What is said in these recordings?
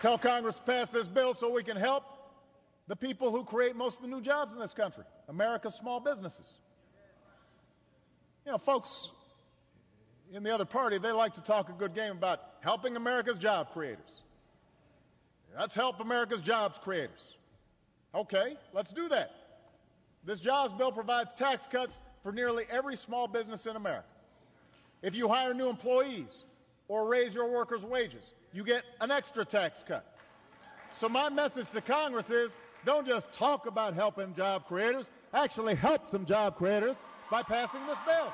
Tell Congress to pass this bill so we can help the people who create most of the new jobs in this country, America's small businesses. You know, folks in the other party, they like to talk a good game about helping America's job creators. Let's help America's jobs creators. Okay, let's do that. This jobs bill provides tax cuts for nearly every small business in America. If you hire new employees or raise your workers' wages, you get an extra tax cut. So my message to Congress is, don't just talk about helping job creators, actually help some job creators by passing this bill.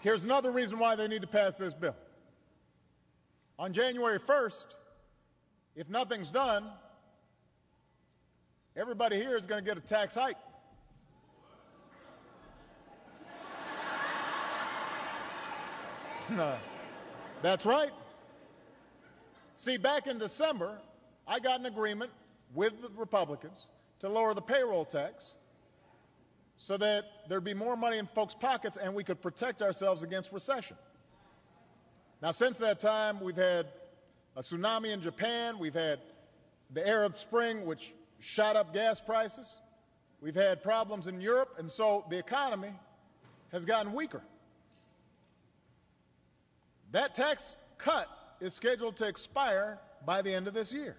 Here's another reason why they need to pass this bill. On January 1st, if nothing's done, everybody here is going to get a tax hike. That's right. See, back in December, I got an agreement with the Republicans to lower the payroll tax so that there'd be more money in folks' pockets and we could protect ourselves against recession. Now, since that time, we've had a tsunami in Japan. We've had the Arab Spring, which shot up gas prices. We've had problems in Europe, and so the economy has gotten weaker. That tax cut is scheduled to expire by the end of this year.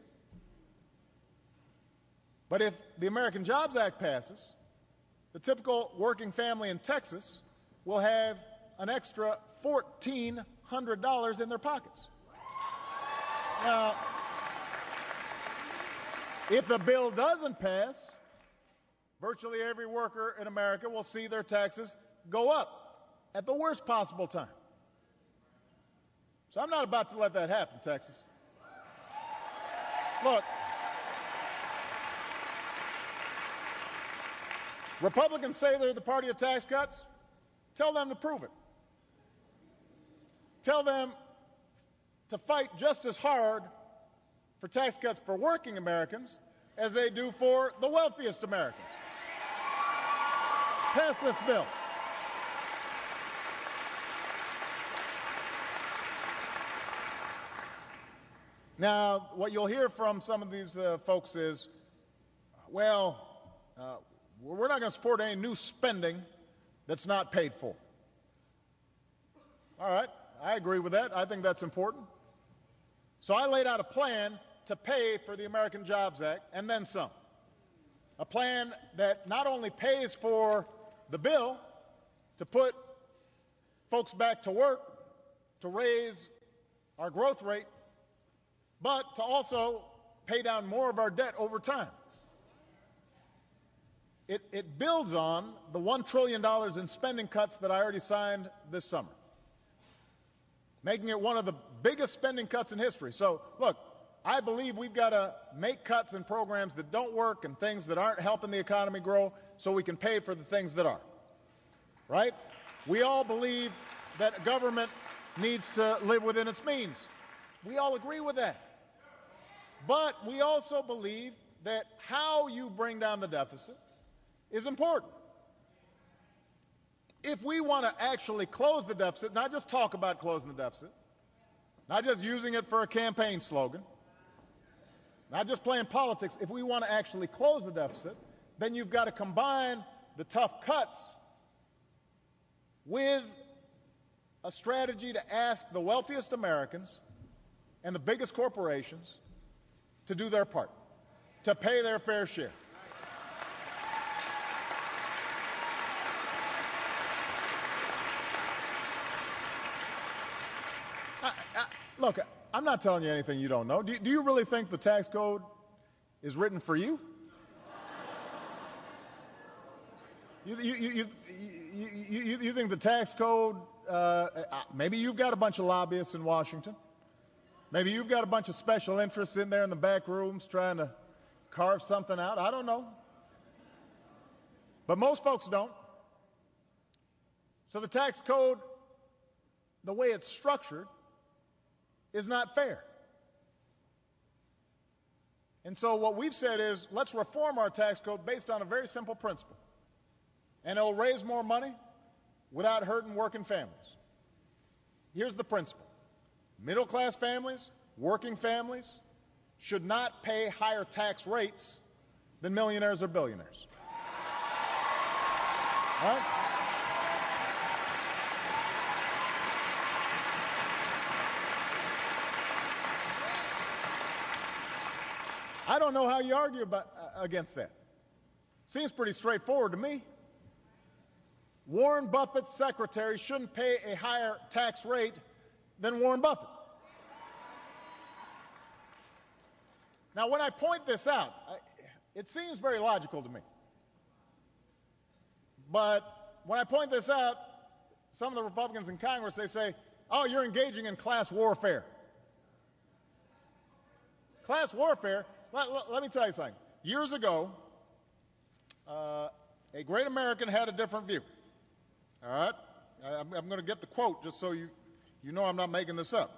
But if the American Jobs Act passes, the typical working family in Texas will have an extra $1,400 in their pockets. Now, if the bill doesn't pass, virtually every worker in America will see their taxes go up at the worst possible time. So I'm not about to let that happen, Texas. Look, Republicans say they're the party of tax cuts. Tell them to prove it. Tell them to fight just as hard for tax cuts for working Americans as they do for the wealthiest Americans. Pass this bill. Now, what you'll hear from some of these folks is, well, we're not going to support any new spending that's not paid for. All right, I agree with that. I think that's important. So I laid out a plan to pay for the American Jobs Act and then some. A plan that not only pays for the bill to put folks back to work, to raise our growth rate, but to also pay down more of our debt over time. It builds on the $1 trillion in spending cuts that I already signed this summer, making it one of the biggest spending cuts in history. So, look, I believe we've got to make cuts in programs that don't work and things that aren't helping the economy grow so we can pay for the things that are. Right? We all believe that government needs to live within its means. We all agree with that. But we also believe that how you bring down the deficit is important. If we want to actually close the deficit, not just talk about closing the deficit, not just using it for a campaign slogan, not just playing politics, if we want to actually close the deficit, then you've got to combine the tough cuts with a strategy to ask the wealthiest Americans and the biggest corporations to do their part, to pay their fair share. Look, I'm not telling you anything you don't know. Do you really think the tax code is written for you? You think the tax code, maybe you've got a bunch of lobbyists in Washington. Maybe you've got a bunch of special interests in there in the back rooms trying to carve something out. I don't know. But most folks don't. So the tax code, the way it's structured, is not fair. And so what we've said is, let's reform our tax code based on a very simple principle. and it'll raise more money without hurting working families. Here's the principle. Middle-class families, working families, should not pay higher tax rates than millionaires or billionaires. All right? I don't know how you argue against that. Seems pretty straightforward to me. Warren Buffett's secretary shouldn't pay a higher tax rate than Warren Buffett. Now, when I point this out, it seems very logical to me. But when I point this out, some of the Republicans in Congress, they say, oh, you're engaging in class warfare. Class warfare, let me tell you something. Years ago, a great American had a different view. All right? I'm going to get the quote just so you know I'm not making this up.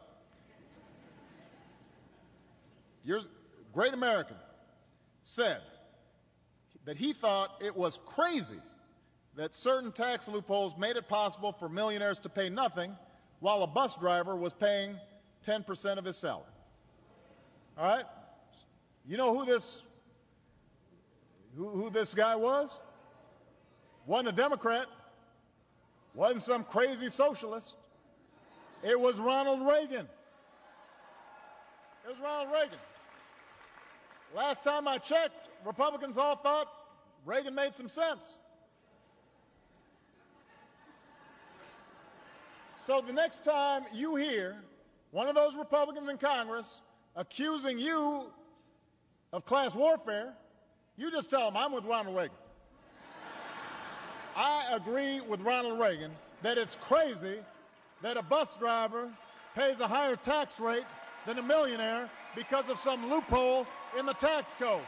Great American said that he thought it was crazy that certain tax loopholes made it possible for millionaires to pay nothing while a bus driver was paying 10% of his salary. All right? You know who this guy was? Wasn't a Democrat. Wasn't some crazy socialist. It was Ronald Reagan. It was Ronald Reagan. Last time I checked, Republicans all thought Reagan made some sense. So the next time you hear one of those Republicans in Congress accusing you of class warfare, you just tell them, I'm with Ronald Reagan. I agree with Ronald Reagan that it's crazy that a bus driver pays a higher tax rate than a millionaire because of some loophole in the tax code.